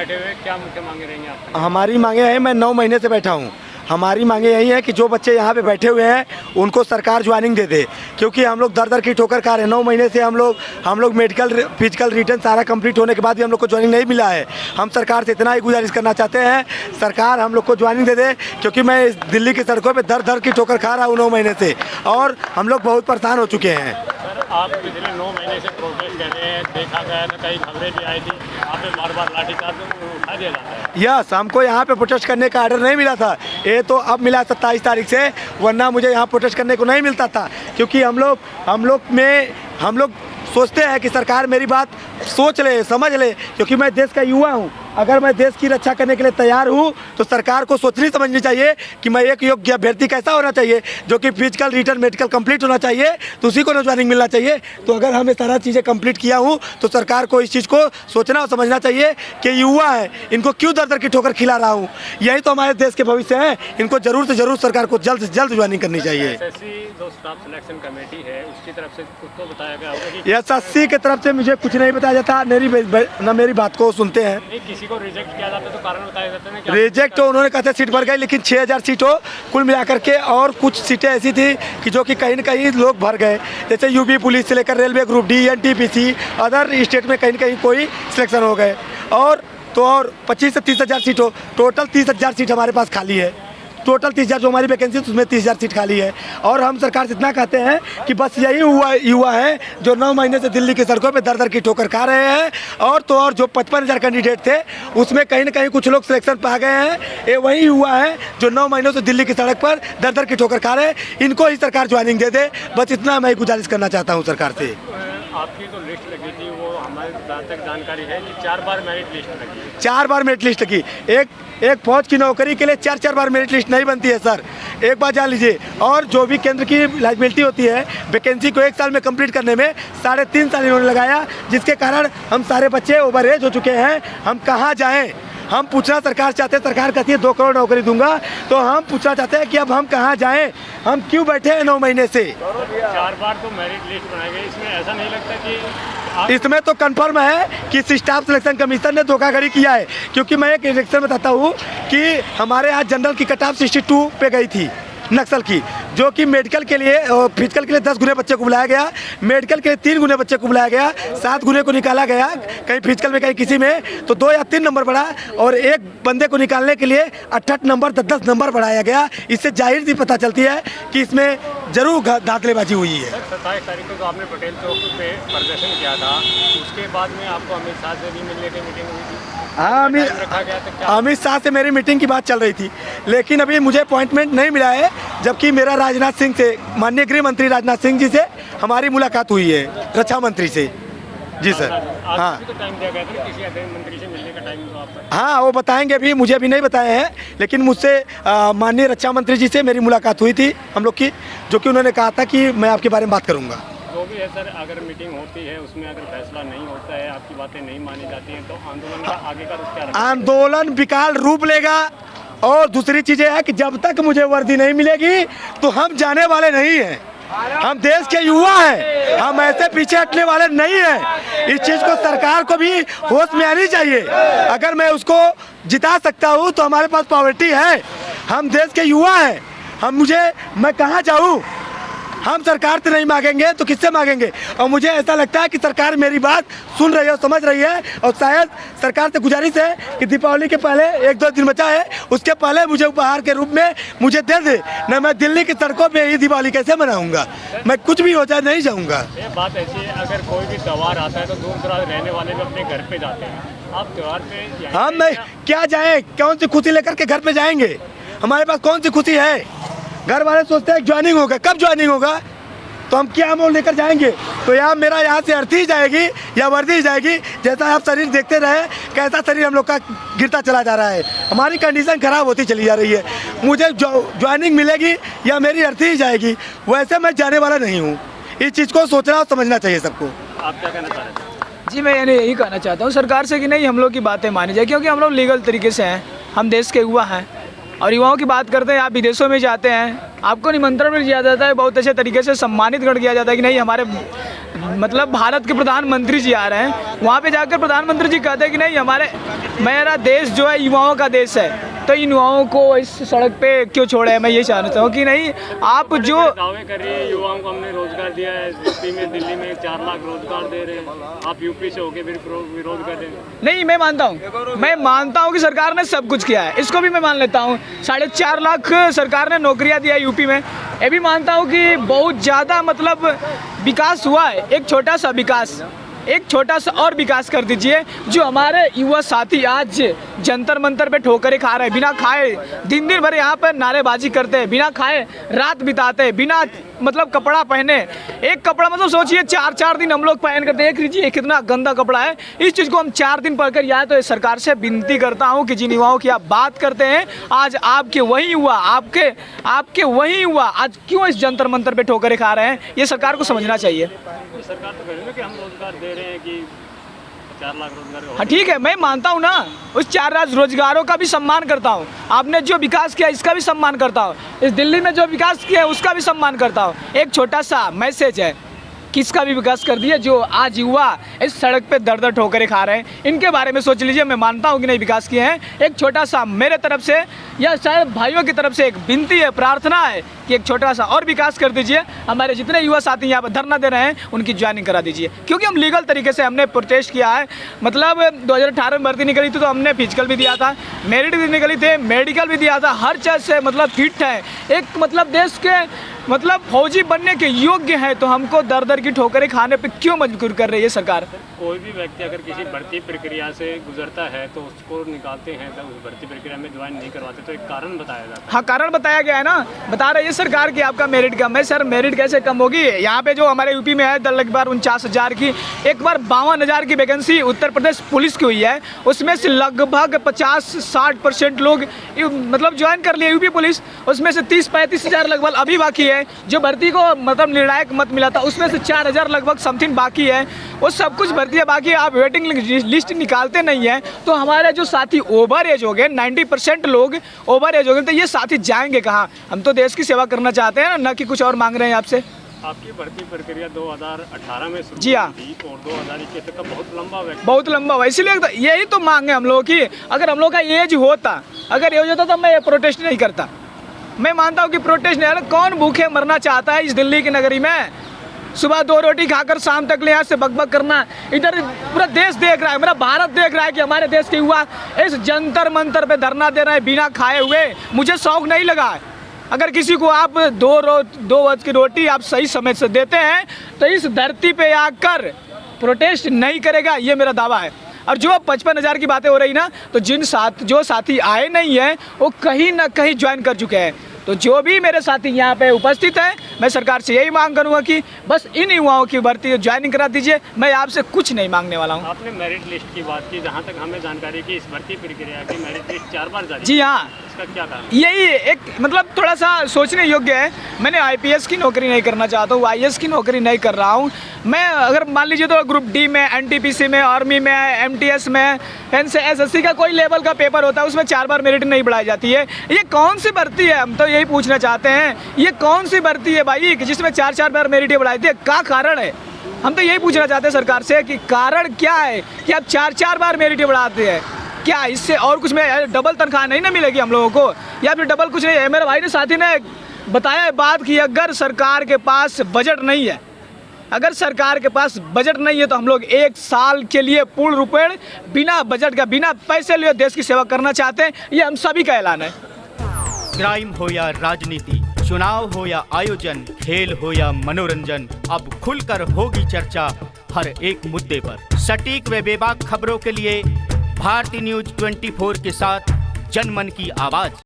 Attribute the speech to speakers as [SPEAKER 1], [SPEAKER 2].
[SPEAKER 1] बैठे हुए, क्या मुख्य मांगे रहेंगे आपकी?
[SPEAKER 2] हमारी मांगे हैं, मैं 9 महीने से बैठा हूँ। हमारी मांगे यही है कि जो बच्चे यहाँ पे बैठे हुए हैं उनको सरकार ज्वाइनिंग दे दे, क्योंकि हम लोग दर दर की ठोकर खा रहे हैं। 9 महीने से हम लोग मेडिकल फिजिकल रिटर्न सारा कंप्लीट होने के बाद भी हम लोग को ज्वाइनिंग नहीं मिला है। हम सरकार से इतना ही गुजारिश करना चाहते हैं, सरकार हम लोग को ज्वाइनिंग दे दे, क्योंकि मैं इस दिल्ली की सड़कों पर दर दर की ठोकर खा रहा हूँ 9 महीने से, और हम लोग बहुत परेशान हो चुके हैं।
[SPEAKER 1] आप पिछले 9 महीने से प्रोटेस्ट कर रहे हैं, देखा गया था, कई खबरें भी आई थी, यहाँ पे बार-बार लाठीचार्ज उठा दिया जाता है।
[SPEAKER 2] यस, हमको यहाँ पे प्रोटेस्ट करने का आर्डर नहीं मिला था, ये तो अब मिला 27 तारीख से, वरना मुझे यहाँ प्रोटेस्ट करने को नहीं मिलता था। क्योंकि हम लोग सोचते हैं कि सरकार मेरी बात सोच ले, समझ ले, क्योंकि मैं देश का युवा हूँ। अगर मैं देश की रक्षा करने के लिए तैयार हूँ तो सरकार को सोचनी समझनी चाहिए कि मैं एक योग्य अभ्यर्थी कैसा होना चाहिए, जो कि फिजिकल रिटर्न मेडिकल कंप्लीट होना चाहिए, तो उसी को ज्वाइनिंग मिलना चाहिए। तो अगर हमें सारा चीज़ें कंप्लीट किया हूँ तो सरकार को इस चीज़ को सोचना और समझना चाहिए कि युवा है, इनको क्यों दर दर की ठोकर खिला रहा हूँ। यही तो हमारे देश के भविष्य है, इनको जरूर से जरूर सरकार को जल्द से जल्द ज्वाइनिंग करनी चाहिए।
[SPEAKER 1] जो स्टाफ सिलेक्शन कमेटी है उसकी तरफ से कुछ तो बताया गया होगा?
[SPEAKER 2] SSC की तरफ से मुझे कुछ नहीं बताया जाता, ना मेरी बात को सुनते हैं।
[SPEAKER 1] किसी को रिजेक्ट किया जाता है तो कारण बताया जाता है ना?
[SPEAKER 2] रिजेक्ट तो उन्होंने कहा था सीट भर गई, लेकिन 6000 सीट हो कुल मिलाकर के, और कुछ सीटें ऐसी थी कि जो कि कहीं न कहीं लोग भर गए, जैसे यूपी पुलिस से लेकर railway group D, NTPC, other state में कहीं न कहीं कोई सिलेक्शन हो गए। और 25 से 30,000 सीट हो, टोटल 30,000 सीट हमारे पास खाली है। टोटल 30,000 जो हमारी वैकेंसी है उसमें 30,000 सीट खाली है। और हम सरकार से इतना कहते हैं कि बस यही युवा है जो 9 महीने से दिल्ली की सड़कों पे दर दर की ठोकर खा रहे हैं। और जो 55,000 कैंडिडेट थे उसमें कहीं न कहीं कुछ लोग सिलेक्शन पा गए हैं। ये वही युवा है जो 9 महीनों से दिल्ली की सड़क पर दर दर की ठोकर खा रहे हैं, इनको ही सरकार ज्वाइनिंग दे दे, बस इतना मैं गुजारिश करना चाहता हूँ सरकार से।
[SPEAKER 1] आपकी जो लिस्ट लगी थी वो हमारे जहाँ तक जानकारी है कि 4 बार मेरिट लिस्ट लगी।
[SPEAKER 2] 4 बार मेरिट लिस्ट लगी। एक फौज की नौकरी के लिए 4 बार मेरिट लिस्ट नहीं बनती है सर, एक बार जान लीजिए। और जो भी केंद्र की लाइबिलिटी होती है वैकेंसी को 1 साल में कंप्लीट करने में 3.5 साल इन्होंने लगाया, जिसके कारण हम सारे बच्चे ओवर एज हो चुके हैं। हम कहाँ जाएं? हम पूछना सरकार चाहते हैं, सरकार कहती है 2 करोड़ नौकरी दूंगा, तो हम पूछना चाहते हैं कि अब हम कहाँ जाएं? हम क्यों बैठे हैं 9 महीने से?
[SPEAKER 1] 4 बार तो मेरिट लिस्ट बनाई गई, इसमें ऐसा नहीं लगता कि
[SPEAKER 2] इसमें तो कंफर्म है कि स्टाफ सिलेक्शन कमीशन ने धोखाधड़ी किया है। क्योंकि मैं एक इलेक्शन बताता हूँ कि हमारे यहाँ जनरल की कट ऑफ 62 पे गई थी नक्सल की, जो कि मेडिकल के लिए और फिजिकल के लिए 10 गुने बच्चे को बुलाया गया, मेडिकल के लिए 3 गुने बच्चे को बुलाया गया, 7 गुने को निकाला गया, कहीं फिजिकल में कहीं किसी में, तो 2 या 3 नंबर बढ़ा, और एक बंदे को निकालने के लिए 8 नंबर 10 नंबर बढ़ाया गया। इससे जाहिर सी पता चलती है कि इसमें जरूर धांधलीबाजी हुई है।
[SPEAKER 1] 27 तारीख को जो आपने पटेल चौक पे प्रदर्शन किया था, उसके बाद में आपको अमित शाह से भी मिलने की मीटिंग हुई थी?
[SPEAKER 2] हाँ, अमित शाह से मेरी मीटिंग की बात चल रही थी, लेकिन अभी मुझे अपॉइंटमेंट नहीं मिला है, जबकि मेरा राजनाथ सिंह से, माननीय गृह मंत्री राजनाथ सिंह जी से हमारी मुलाकात हुई है, रक्षा मंत्री से। जी सर। हाँ,
[SPEAKER 1] तो टाइम दिया गया था किसी अन्य मंत्री से मिलने का टाइम तो आपका?
[SPEAKER 2] हाँ, वो बताएंगे भी, मुझे अभी नहीं बताए हैं, लेकिन मुझसे माननीय रक्षा मंत्री जी से मेरी मुलाकात हुई थी हम लोग की, जो कि उन्होंने कहा था कि मैं आपके बारे में बात करूँगा।
[SPEAKER 1] जो भी है सर, अगर मीटिंग होती है उसमें अगर फैसला नहीं होता है, आपकी बातें नहीं मानी जाती हैं, तो आंदोलन का आगे का रुख क्या रहेगा? आंदोलन विकराल रूप लेगा। और दूसरी चीज़ें है कि जब तक मुझे वर्दी नहीं मिलेगी तो हम जाने वाले नहीं हैं। हम देश के युवा हैं, हम ऐसे पीछे हटने वाले नहीं हैं। इस चीज़ को सरकार को भी होश में आनी चाहिए। अगर मैं उसको जिता सकता हूँ तो हमारे पास पावर्टी है, हम देश के युवा हैं। मैं कहाँ जाऊँ? हम सरकार से नहीं मांगेंगे तो किससे मांगेंगे? और मुझे ऐसा लगता है कि सरकार मेरी बात सुन रही है और समझ रही है, और शायद सरकार से गुजारिश है कि दीपावली के पहले 1-2 दिन बचा है, उसके पहले मुझे उपहार के रूप में मुझे दे दे। न मैं दिल्ली की सड़कों पे ही दिवाली कैसे मनाऊंगा? मैं कुछ भी हो जाए नहीं जाऊंगा। ये बात ऐसी है, अगर कोई भी त्यौहार आता है तो दूर दराज रहने वाले भी अपने घर पे जाते हैं। आप त्यौहार पे
[SPEAKER 2] हम क्या जाए? कौन सी खुशी लेकर के घर पे जाएंगे? हमारे पास कौन सी खुशी है? घर वाले सोचते हैं ज्वाइनिंग होगा, कब ज्वाइनिंग होगा? तो हम क्या मोल लेकर जाएंगे? तो या मेरा यहाँ से अर्थी जाएगी या वर्दी जाएगी। जैसा आप शरीर देखते रहे, कैसा शरीर हम लोग का गिरता चला जा रहा है, हमारी कंडीशन खराब होती चली जा रही है। मुझे ज्वाइनिंग मिलेगी या मेरी अर्थी ही जाएगी, वैसे मैं जाने वाला नहीं हूँ। इस चीज़ को सोचना और समझना चाहिए सबको।
[SPEAKER 1] आप क्या कहना चाह रहे हैं?
[SPEAKER 3] जी, मैं यही कहना चाहता हूँ सरकार से कि नहीं, हम लोग की बातें मानी जाए, क्योंकि हम लोग लीगल तरीके से हैं, हम देश के युवा हैं। और युवाओं की बात करते हैं, आप विदेशों में जाते हैं, आपको निमंत्रण भी दिया जाता है, बहुत अच्छे तरीके से सम्मानित कर दिया जाता है कि नहीं, हमारे मतलब भारत के प्रधानमंत्री जी आ रहे हैं, वहाँ पे जाकर प्रधानमंत्री जी कहते हैं कि नहीं मेरा देश जो है युवाओं का देश है, तो इन युवाओं को इस सड़क पे क्यों छोड़े। मैं ये चाहता हूँ कि नहीं आप जो
[SPEAKER 4] दावे कर रही है युवाओं को हमने रोजगार दिया है, यूपी में दिल्ली में 4 लाख रोजगार दे रहे हैं, आप यूपी से होके फिर विरोध कर रहे हैं।
[SPEAKER 3] नहीं, मैं मानता हूँ कि सरकार ने सब कुछ किया है, इसको भी मैं मान लेता हूँ। 4.5 लाख सरकार ने नौकरियाँ दिया है यूपी में, ये भी मानता हूँ कि बहुत ज़्यादा मतलब विकास हुआ है। एक छोटा सा और विकास कर दीजिए। जो हमारे युवा साथी आज जंतर मंतर पे ठोकरें खा रहे हैं, बिना खाए दिन भर यहाँ पर नारेबाजी करते हैं, बिना खाए रात बिताते हैं, बिना मतलब कपड़ा पहने, एक कपड़ा मतलब सोचिए 4 दिन हम लोग पहन कर देख लीजिए कितना गंदा कपड़ा है। इस चीज़ को हम 4 दिन पढ़कर या तो सरकार से विनती करता हूँ कि जिन युवाओं की आप बात करते हैं, आज आपके वही हुआ आज क्यों इस जंतर मंतर पे ठोकरें खा रहे हैं, ये सरकार को समझना चाहिए।
[SPEAKER 4] सरकार तो कह रही है कि हम रोजगार दे रहे हैं कि 4 लाख रोजगार।
[SPEAKER 3] हाँ ठीक है, मैं मानता हूँ ना, उस 4 लाख रोजगारों का भी सम्मान करता हूँ। आपने जो विकास किया इसका भी सम्मान करता हूँ, इस दिल्ली में जो विकास किया है उसका भी सम्मान करता हूँ। एक छोटा सा मैसेज है, किसका भी विकास कर दिया, जो आज युवा इस सड़क पे दर ठोकरें खा रहे हैं, इनके बारे में सोच लीजिए। मैं मानता हूं कि नहीं विकास किए हैं। एक छोटा सा मेरे तरफ से या शायद भाइयों की तरफ से एक विनती है, प्रार्थना है कि एक छोटा सा और विकास कर दीजिए। हमारे जितने युवा साथी यहाँ पर धरना दे रहे हैं उनकी ज्वाइनिंग करा दीजिए, क्योंकि हम लीगल तरीके से हमने प्रोटेस्ट किया है। मतलब 2018 में भर्ती निकली थी तो हमने फिजिकल भी दिया था, मेरिट भी निकली थी, मेडिकल भी दिया था, हर चीज़ से मतलब फिट है। एक मतलब देश के मतलब फौजी बनने के योग्य है, तो हमको दर की ठोकरें खाने पे क्यों मजबूर कर रही है सरकार।
[SPEAKER 4] कोई भी व्यक्ति अगर किसी भर्ती प्रक्रिया से गुजरता है तो उसको निकालते हैं, तो उस भर्ती प्रक्रिया में ज्वाइन नहीं करवाते, तो एक कारण बताया जाता है।
[SPEAKER 3] हाँ, कारण बताया गया है ना, बता रही है सरकार कि आपका मेरिट कम है। सर मेरिट कैसे कम होगी? यहाँ पे जो हमारे यूपी में है 49,000 की, एक बार 52,000 की वैकेंसी उत्तर प्रदेश पुलिस की हुई है, उसमें से लगभग 50-60% लोग मतलब ज्वाइन कर लिए यूपी पुलिस, उसमें से 30-35,000 लगभग अभी बाकी है। जो भर्ती को मतलब निर्णायक मत मिला था उसमें से 4,000 लगभग समथिंग बाकी है, वो सब कुछ भर्तियाँ बाकी है। आप वेटिंग लिस्ट निकालते नहीं है, तो हमारे जो साथी ओवर एज हो गए, 90% लोग ओवर एज हो गए, तो ये साथी जाएंगे कहाँ? हम तो देश की सेवा करना चाहते हैं ना कि कुछ और मांग रहे हैं आपसे।
[SPEAKER 4] आपकी भर्ती प्रक्रिया 2018 में शुरू
[SPEAKER 3] जी हाँ,
[SPEAKER 4] और 2021 तक का
[SPEAKER 3] बहुत लंबा हुआ, इसीलिए यही तो मांग है हम लोगों की। अगर हम लोग का एज होता तो मैं प्रोटेस्ट नहीं करता। मैं मानता हूँ कि प्रोटेस्ट नहीं, कौन भूखे मरना चाहता है इस दिल्ली की नगरी में? सुबह 2 रोटी खाकर शाम तक यहाँ से बकबक करना, इधर पूरा देश देख रहा है, मेरा भारत देख रहा है कि हमारे देश के युवा इस जंतर मंतर पे धरना दे रहे हैं बिना खाए हुए। मुझे शौक नहीं लगा है। अगर किसी को आप 2 वक्त की रोटी आप सही समय से देते हैं तो इस धरती पे आकर प्रोटेस्ट नहीं करेगा, ये मेरा दावा है। और जो 55,000 की बातें हो रही ना, तो जो साथी आए नहीं हैं वो कहीं ना कहीं ज्वाइन कर चुके हैं। तो जो भी मेरे साथी यहाँ पे उपस्थित हैं, मैं सरकार से यही मांग करूँगा कि बस इन युवाओं की भर्ती ज्वाइनिंग करा दीजिए। मैं आपसे कुछ नहीं मांगने वाला हूँ।
[SPEAKER 4] आपने मेरिट लिस्ट की बात की, जहाँ तक हमें जानकारी की इस भर्ती प्रक्रिया की मेरिट लिस्ट 4 बार जारी।
[SPEAKER 3] जी हाँ,
[SPEAKER 4] इसका क्या कारण?
[SPEAKER 3] यही एक मतलब थोड़ा सा सोचने योग्य है। मैंने IPS की नौकरी नहीं करना चाहता हूँ, IAS की नौकरी नहीं कर रहा हूँ मैं। अगर मान लीजिए तो ग्रुप D में, NTPC में, आर्मी में, MTS में, SSC का कोई लेवल का पेपर होता है, उसमें 4 बार मेरिट नहीं बढ़ाई जाती है। ये कौन सी भर्ती है? हम तो यही पूछना चाहते हैं, ये कौन सी भर्ती है भाई कि जिसमें 4 बार मेरिट बढ़ाई थी? क्या कारण है? हम तो यही पूछना चाहते हैं सरकार से कि कारण क्या है कि आप 4 बार मेरिट बढ़ाते हैं? क्या इससे और कुछ में डबल तनख्वाह नहीं ना मिलेगी हम लोगों को, या फिर डबल कुछ नहीं है? मेरे भाई ने साथी ने बताया बात की, अगर सरकार के पास बजट नहीं है, अगर सरकार के पास बजट नहीं है तो हम लोग 1 साल के लिए पूर्ण रूपेण बिना बजट का, बिना पैसे लिए देश की सेवा करना चाहते हैं। ये हम सभी का ऐलान है।
[SPEAKER 5] क्राइम हो या राजनीति, चुनाव हो या आयोजन, खेल हो या मनोरंजन, अब खुलकर होगी चर्चा हर एक मुद्दे पर। सटीक व बेबाक खबरों के लिए भारती न्यूज 24 के साथ जनमन की आवाज।